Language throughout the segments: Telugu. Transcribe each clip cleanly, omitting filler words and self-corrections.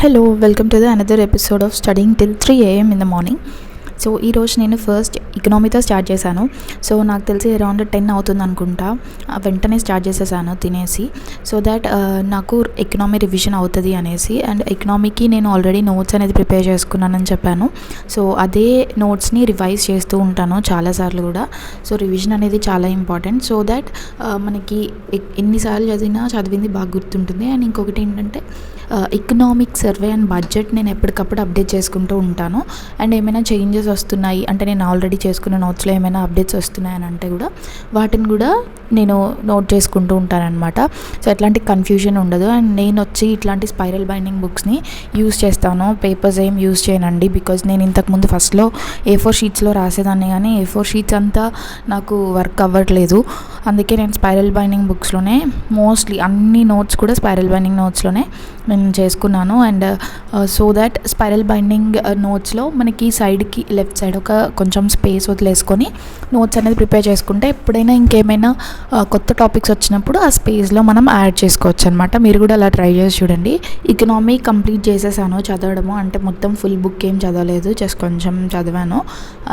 Hello, welcome to the another episode of Studying Till 3 AM in the morning. So ఈరోజు నేను ఫస్ట్ ఎకనామీతో స్టార్ట్ చేశాను. సో నాకు తెలిసి అరౌండ్ 10 అవుతుంది అనుకుంటా. వెంటనే స్టార్ట్ చేసేసాను తినేసి, సో దాట్ నాకు ఎకనామీ రివిజన్ అవుతుంది అనేసి. అండ్ ఎకనామీకి నేను ఆల్రెడీ నోట్స్ అనేది ప్రిపేర్ చేసుకున్నానని చెప్పాను. సో అదే నోట్స్ని రివైజ్ చేస్తూ ఉంటాను చాలాసార్లు కూడా. సో రివిజన్ అనేది చాలా ఇంపార్టెంట్, సో దాట్ మనకి ఎన్నిసార్లు చదివింది బాగా గుర్తుంటుంది. అండ్ ఇంకొకటి ఏంటంటే ఎకనామిక్ సర్వే అండ్ బడ్జెట్ నేను ఎప్పటికప్పుడు అప్డేట్ చేసుకుంటూ ఉంటాను. అండ్ ఏమైనా చేంజెస్ వస్తున్నాయి అంటే, నేను ఆల్రెడీ చేసుకున్న నోట్స్లో ఏమైనా అప్డేట్స్ వస్తున్నాయని అంటే కూడా వాటిని కూడా నేను నోట్ చేసుకుంటూ ఉంటానన్నమాట. సో ఎట్లాంటి కన్ఫ్యూజన్ ఉండదు. అండ్ నేను వచ్చి ఇట్లాంటి స్పైరల్ బైండింగ్ బుక్స్ని యూస్ చేస్తాను, పేపర్స్ ఏం యూస్ చేయనండి. బికాజ్ నేను ఇంతకుముందు ఫస్ట్లో A4 షీట్స్లో రాసేదాన్ని, కానీ A4 షీట్స్ అంతా నాకు వర్క్ అవ్వట్లేదు. అందుకే నేను స్పైరల్ బైండింగ్ బుక్స్లోనే మోస్ట్లీ అన్ని నోట్స్ కూడా స్పైరల్ బైండింగ్ నోట్స్లోనే నేను చేసుకున్నాను. And so that spiral binding నోట్స్లో మనకి సైడ్కి లెఫ్ట్ సైడ్ ఒక కొంచెం స్పేస్ వదిలేసుకొని నోట్స్ అనేది ప్రిపేర్ చేసుకుంటే ఎప్పుడైనా ఇంకేమైనా కొత్త టాపిక్స్ వచ్చినప్పుడు ఆ స్పేస్లో మనం యాడ్ చేసుకోవచ్చు అనమాట. మీరు కూడా అలా ట్రై చేసి చూడండి. ఎకనామీ కంప్లీట్ చేసేసాను చదవడము, అంటే మొత్తం ఫుల్ బుక్ ఏం చదవలేదు, జస్ట్ కొంచెం చదివాను.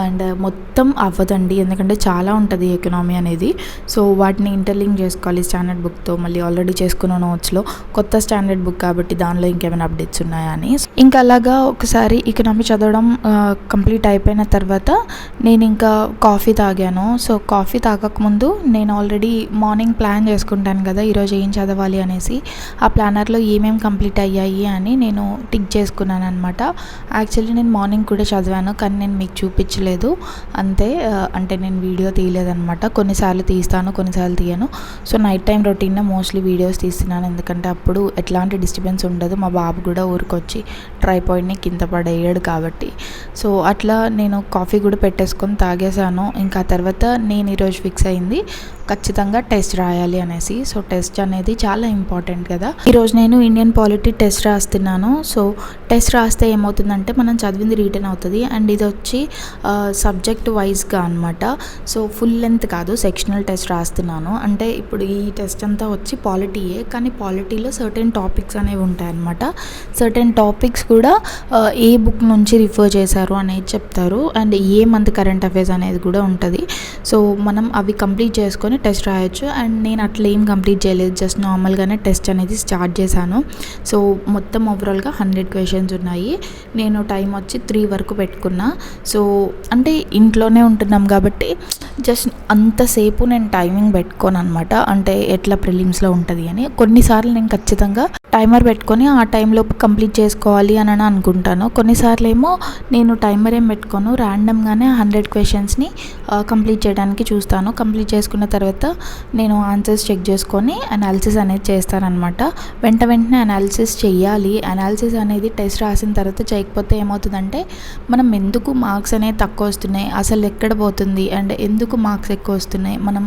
అండ్ మొత్తం అవ్వదండి, ఎందుకంటే చాలా ఉంటుంది ఎకనామీ అనేది. సో వాటిని ఇంటర్లింక్ చేసుకోవాలి స్టాండర్డ్ బుక్తో, మళ్ళీ ఆల్రెడీ చేసుకున్న నోట్స్లో కొత్త స్టాండర్డ్ బుక్ కాబట్టి దానిలో ఇంకేమైనా అప్డేట్స్ ఉన్నాయా అని. ఇంకా అలాగా ఒకసారి ఎకనామీ చదవడం కంప్లీట్ అయిపోయిన తర్వాత నేను ఇంకా కాఫీ తాగాను. సో కాఫీ తాగకముందు నేను ఆల్రెడీ మార్నింగ్ ప్లాన్ చేసుకుంటాను కదా ఈరోజు ఏం చదవాలి అనేసి. ఆ ప్లానర్లో ఏమేమి కంప్లీట్ అయ్యాయి అని నేను టిక్ చేసుకున్నాను అనమాట. యాక్చువల్లీ నేను మార్నింగ్ కూడా చదివాను, కానీ నేను మీకు చూపించలేదు అంతే. అంటే నేను వీడియో తీయలేదన్నమాట. కొన్నిసార్లు తీస్తాను, కొన్నిసార్లు తీయను. సో నైట్ టైం రొటీన్లో మోస్ట్లీ వీడియోస్ తీస్తున్నాను, ఎందుకంటే అప్పుడు ఎట్లాంటి డిస్టర్బెన్స్ ఉండదు. మా బాబు కూడా ఊరికొచ్చి ట్రైపాడ్ని కింద పడేయడు కాబట్టి. సో అట్లా నేను కాఫీ కూడా పెట్టేసుకొని తాగేసాను. ఇంకా తర్వాత నేను ఈరోజు ఫిక్స్ అయింది ఖచ్చితంగా టెస్ట్ రాయాలి అనేసి. సో టెస్ట్ అనేది చాలా ఇంపార్టెంట్ కదా. ఈరోజు నేను ఇండియన్ పాలిటీ టెస్ట్ రాస్తున్నాను. సో టెస్ట్ రాస్తే ఏమవుతుందంటే మనం చదివింది రిటర్న్ అవుతుంది. అండ్ ఇది వచ్చి సబ్జెక్ట్ వైజ్గా అనమాట. సో ఫుల్ లెంత్ కాదు, సెక్షనల్ టెస్ట్ రాస్తున్నాను. అంటే ఇప్పుడు ఈ టెస్ట్ అంతా వచ్చి పాలిటీయే, కానీ పాలిటీలో సర్టెన్ టాపిక్స్ అనేవి ఉంటాయన్నమాట. సర్టెన్ టాపిక్స్ కూడా ఏ బుక్ నుంచి రిఫర్ చేశారు అనేది చెప్తారు. And A month current affairs అనేది కూడా ఉంటుంది. సో మనం అవి కంప్లీట్ చేసుకొని టెస్ట్ రాయొచ్చు. అండ్ నేను అట్లా ఏం కంప్లీట్ చేయలేదు, జస్ట్ నార్మల్గానే టెస్ట్ అనేది స్టార్ట్ చేశాను. సో మొత్తం ఓవరాల్గా 100 క్వశ్చన్స్ ఉన్నాయి. నేను టైం వచ్చి 3 వరకు పెట్టుకున్నా. సో అంటే ఇంట్లోనే ఉంటున్నాం కాబట్టి జస్ట్ అంతసేపు నేను టైమింగ్ పెట్టుకోను అనమాట. అంటే ఎట్లా ప్రిలిమ్స్లో ఉంటుంది అని. కొన్నిసార్లు నేను ఖచ్చితంగా టైమర్ పెట్టుకొని ఆ టైంలోపు కంప్లీట్ చేసుకోవాలి అని అనుకుంటాను. కొన్నిసార్లు ఏమో నేను టైమర్ ఏం పెట్టుకోను, ర్యాండమ్గానే 100 క్వశ్చన్స్ని కంప్లీట్ చేయడానికి చూస్తాను. కంప్లీట్ చేసుకున్న తర్వాత నేను ఆన్సర్స్ చెక్ చేసుకొని అనాలిసిస్ అనేది చేస్తానన్నమాట. వెంటనే అనాలిసిస్ చేయాలి. అనాలిసిస్ అనేది టెస్ట్ రాసిన తర్వాత చేయకపోతే ఏమవుతుందంటే మనం ఎందుకు మార్క్స్ అనేవి తక్కువ వస్తున్నాయి, అసలు ఎక్కడ పోతుంది, అండ్ ఎందుకు మార్క్స్ ఎక్కువ వస్తున్నాయి, మనం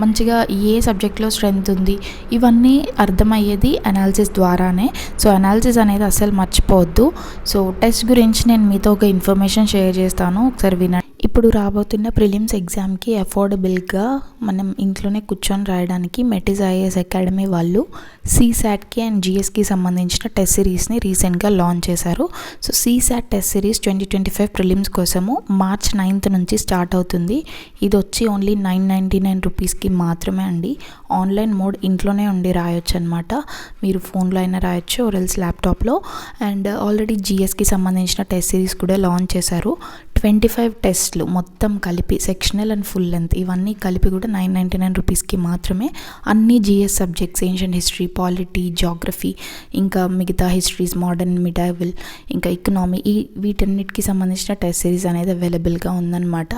మంచిగా ఏ సబ్జెక్ట్లో స్ట్రెంగ్త్ ఉంది, ఇవన్నీ అర్థమయ్యేది అనాలిసిస్ ద్వారానే. సో అనాలిసిస్ అనేది అసలు మర్చిపోవద్దు. సో టెస్ట్ గురించి నేను మీతో ఒక ఇన్ఫర్మేషన్ షేర్ చేస్తాను, ఒకసారి వినండి. ఇప్పుడు రాబోతున్న ప్రిలిమ్స్ ఎగ్జామ్కి అఫోర్డబుల్గా మనం ఇంట్లోనే కూర్చొని రాయడానికి మెటిజ్ ఐఏఎస్ అకాడమీ వాళ్ళు CSATకి అండ్ GSకి సంబంధించిన టెస్ట్ సిరీస్ని రీసెంట్గా లాంచ్ చేశారు. So CSAT test series 2025 prelims కోసము March 9th నుంచి స్టార్ట్ అవుతుంది. ఇది వచ్చి ఓన్లీ 999 రూపీస్కి మాత్రమే అండి. ఆన్లైన్ మోడ్, ఇంట్లోనే ఉండి రాయొచ్చు అనమాట. మీరు ఫోన్లో అయినా రాయొచ్చు, ఆర్ఎల్స్ ల్యాప్టాప్లో. అండ్ ఆల్రెడీ GSకి సంబంధించిన టెస్ట్ సిరీస్ కూడా లాంచ్ చేశారు. 25 టెస్ట్లు మొత్తం కలిపి, సెక్షనల్ అండ్ ఫుల్ లెంత్ ఇవన్నీ కలిపి కూడా 999 రూపీస్కి మాత్రమే. అన్ని GS subjects, ancient history, polity, geography, ఇంకా మిగతా హిస్టరీస్, మోడర్న్, మిడైవల్, ఇంకా ఎకనామీ, వీటన్నిటికి సంబంధించిన టెస్ట్ సిరీస్ అనేది అవైలబుల్గా ఉందన్నమాట.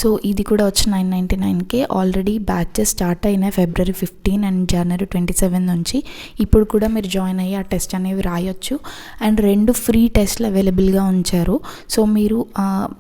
సో ఇది కూడా వచ్చి 999కే. ఆల్రెడీ బ్యాచెస్ స్టార్ట్ అయినాయి February 15 అండ్ January 27 నుంచి. ఇప్పుడు కూడా మీరు జాయిన్ అయ్యి ఆ టెస్ట్ అనేవి రాయొచ్చు. అండ్ 2 ఫ్రీ టెస్ట్లు అవైలబుల్గా ఉంచారు. సో మీరు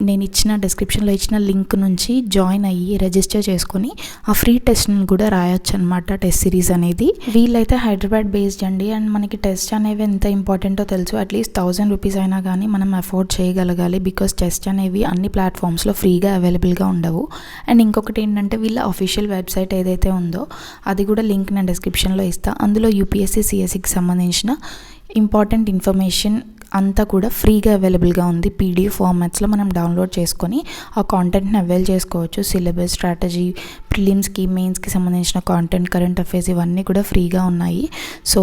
నేను ఇచ్చిన డిస్క్రిప్షన్లో ఇచ్చిన లింక్ నుంచి జాయిన్ అయ్యి రిజిస్టర్ చేసుకొని ఆ ఫ్రీ టెస్ట్ని కూడా రాయొచ్చు అనమాట. టెస్ట్ సిరీస్ అనేది వీళ్ళైతే హైదరాబాద్ బేస్డ్ అండి. అండ్ మనకి టెస్ట్ అనేవి ఎంత ఇంపార్టెంటో తెలుసు. అట్లీస్ట్ 1000 రూపీస్ అయినా కానీ మనం అఫోర్డ్ చేయగలగాలి. బికాస్ టెస్ట్ అనేవి అన్ని ప్లాట్ఫామ్స్లో ఫ్రీగా అవైలబుల్గా ఉండవు. అండ్ ఇంకొకటి ఏంటంటే వీళ్ళ అఫీషియల్ వెబ్సైట్ ఏదైతే ఉందో అది కూడా లింక్ నేను డిస్క్రిప్షన్లో ఇస్తాను. అందులో UPSC CSEకి సంబంధించిన ఇంపార్టెంట్ ఇన్ఫర్మేషన్ అంతా కూడా ఫ్రీగా అవైలబుల్గా ఉంది. పీడిఎఫ్ ఫార్మాట్స్లో మనం డౌన్లోడ్ చేసుకొని ఆ కాంటెంట్ని అవైల్ చేసుకోవచ్చు. సిలబస్, స్ట్రాటజీ, ప్రిలిమ్స్కి, మెయిన్స్కి సంబంధించిన కాంటెంట్, కరెంట్ అఫైర్స్ ఇవన్నీ కూడా ఫ్రీగా ఉన్నాయి. సో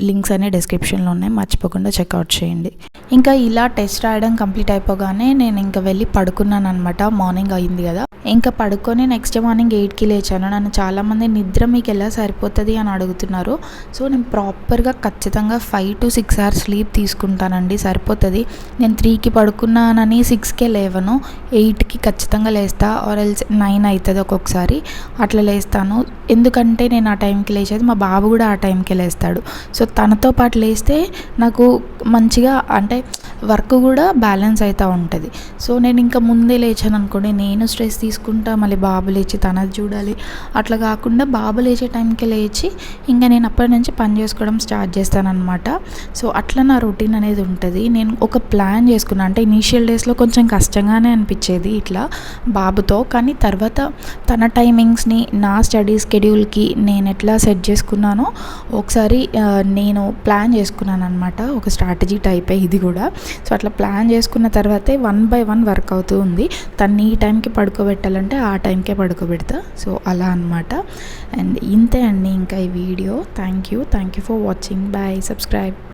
లింక్స్ అనే డిస్క్రిప్షన్లో ఉన్నాయి, మర్చిపోకుండా చెక్అవుట్ చేయండి. ఇంకా ఇలా టెస్ట్ రాయడం కంప్లీట్ అయిపోగానే నేను ఇంకా వెళ్ళి పడుకున్నాను అనమాట. మార్నింగ్ అయింది కదా, ఇంకా పడుకొని నెక్స్ట్ మార్నింగ్ 8కి లేచాను. నన్ను చాలామంది నిద్ర మీకు ఎలా సరిపోతుంది అని అడుగుతున్నారు. సో నేను ప్రాపర్గా ఖచ్చితంగా 5 to 6 hours స్లీప్ తీసుకుంటానండి, సరిపోతుంది. నేను 3కి పడుకున్నానని 6కే లేవను, 8కి ఖచ్చితంగా లేస్తా, ఆర్ ఎల్స్ 9 అవుతుంది ఒక్కొక్కసారి, అట్లా లేస్తాను. ఎందుకంటే నేను ఆ టైంకి లేచేది, మా బాబు కూడా ఆ టైంకే లేస్తాడు. సో తనతో పాటు లేస్తే నాకు మంచిగా అంటే వర్క్ కూడా బ్యాలెన్స్ అవుతూ ఉంటుంది. సో నేను ఇంకా ముందే లేచాను అనుకోండి, నేను స్ట్రెస్ తీసుకుంటా, మళ్ళీ బాబు లేచి తనది చూడాలి. అట్లా కాకుండా బాబు లేచే టైంకి లేచి ఇంకా నేను అప్పటి నుంచి పని చేసుకోవడం స్టార్ట్ చేస్తానన్నమాట. సో అట్లా నా రొటీన్ అనేది ఉంటుంది. నేను ఒక ప్లాన్ చేసుకున్నాను. అంటే ఇనీషియల్ డేస్లో కొంచెం కష్టంగానే అనిపించేది ఇట్లా బాబుతో, కానీ తర్వాత తన టైమింగ్స్ని నా స్టడీ స్కెడ్యూల్కి నేను ఎట్లా సెట్ చేసుకున్నానో ఒకసారి నేను ప్లాన్ చేసుకున్నాను అనమాట. ఒక స్ట్రాటజీ టైపే ఇది కూడా. సో అట్లా ప్లాన్ చేసుకున్న తర్వాతే 1 by 1 వర్క్ అవుతూ ఉంది. తను ఈ టైంకి పడుకోబెట్టాలంటే ఆ టైంకే పడుకోబెడతా. సో అలా అనమాట. అండ్ ఇంతే అండి ఇంకా ఈ వీడియో. Thank you for watching. Bye. Subscribe.